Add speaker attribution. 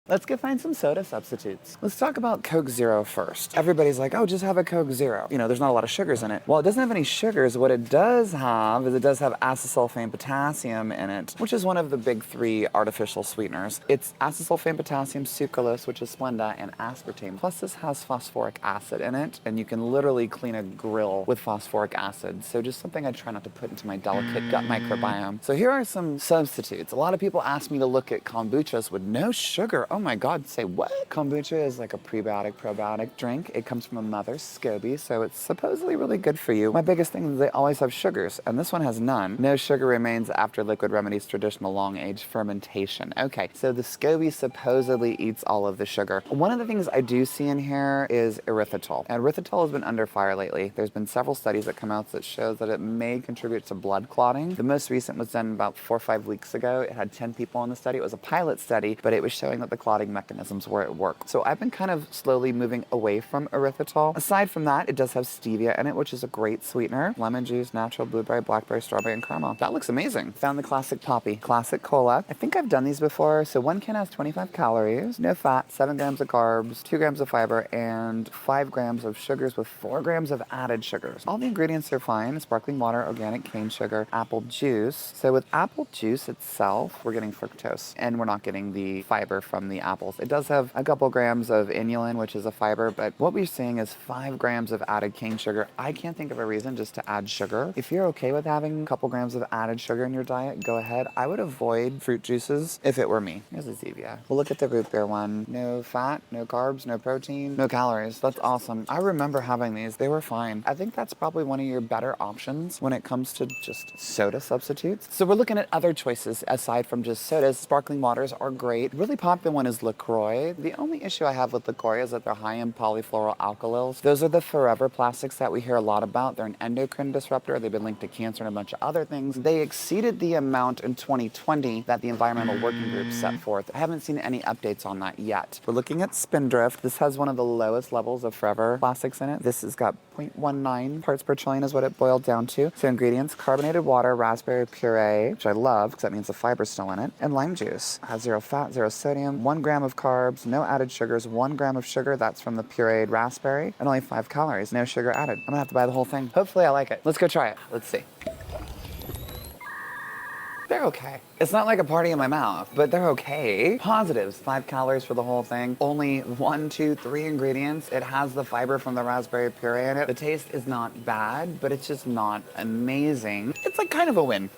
Speaker 1: Let's go find some soda substitutes. Let's talk about Coke Zero first. Everybody's like, oh, just have a Coke Zero. You know, there's not a lot of sugars in it. Well, it doesn't have any sugars. What it does have is it does have acesulfame potassium in it, which is one of the big three artificial sweeteners. It's acesulfame potassium, sucralose, which is Splenda, and aspartame. Plus this has phosphoric acid in it, and you can literally clean a grill with phosphoric acid. So just something I try not to put into my delicate gut microbiome. So here are some substitutes. A lot of people ask me to look at kombuchas with no sugar. Oh my God, say what? Kombucha is like a prebiotic, probiotic drink. It comes from a mother's SCOBY, so it's supposedly really good for you. My biggest thing is they always have sugars, and this one has none. No sugar remains after Liquid Remedies traditional long-age fermentation. Okay, so the SCOBY supposedly eats all of the sugar. One of the things I do see in here is erythritol. And erythritol has been under fire lately. There's been several studies that come out that shows that it may contribute to blood clotting. The most recent was done about 4 or 5 weeks ago. It had 10 people in the study. It was a pilot study, but it was showing that the clotting mechanisms were at work. So I've been kind of slowly moving away from erythritol. Aside from that, it does have stevia in it, which is a great sweetener. Lemon juice, natural blueberry, blackberry, strawberry, and caramel. That looks amazing. Found the classic poppy, classic cola. I think I've done these before. So one can has 25 calories, no fat, 7 grams of carbs, 2 grams of fiber, and 5 grams of sugars with 4 grams of added sugars. All the ingredients are fine. Sparkling water, organic cane sugar, apple juice. So with apple juice itself, we're getting fructose, and we're not getting the fiber from the apples. It does have a couple grams of inulin, which is a fiber, but what we're seeing is 5 grams of added cane sugar. I can't think of a reason just to add sugar. If you're okay with having a couple grams of added sugar in your diet, go ahead. I would avoid fruit juices if it were me. Here's a Zevia. We'll look at the root beer one. No fat, no carbs, no protein, no calories. That's awesome. I remember having these. They were fine. I think that's probably one of your better options when it comes to just soda substitutes. So we're looking at other choices aside from just sodas. Sparkling waters are great. Really popular one is LaCroix. The only issue I have with LaCroix is that they're high in polyfluoroalkyls. Those are the forever plastics that we hear a lot about. They're an endocrine disruptor. They've been linked to cancer and a bunch of other things. They exceeded the amount in 2020 that the Environmental Working Group set forth. I haven't seen any updates on that yet. We're looking at Spindrift. This has one of the lowest levels of forever plastics in it. This has got 0.19 parts per trillion is what it boiled down to. So ingredients, carbonated water, raspberry puree, which I love because that means the fiber's still in it, and lime juice. Has 0 fat, 0 sodium, 1 gram of carbs, no added sugars, 1 gram of sugar, that's from the pureed raspberry, and only 5 calories, no sugar added. I'm gonna have to buy the whole thing. Hopefully I like it. Let's go try it. Let's see. They're okay. It's not like a party in my mouth, but they're okay. Positives, 5 calories for the whole thing. Only 1, 2, 3 ingredients. It has the fiber from the raspberry puree in it. The taste is not bad, but it's just not amazing. It's like kind of a win.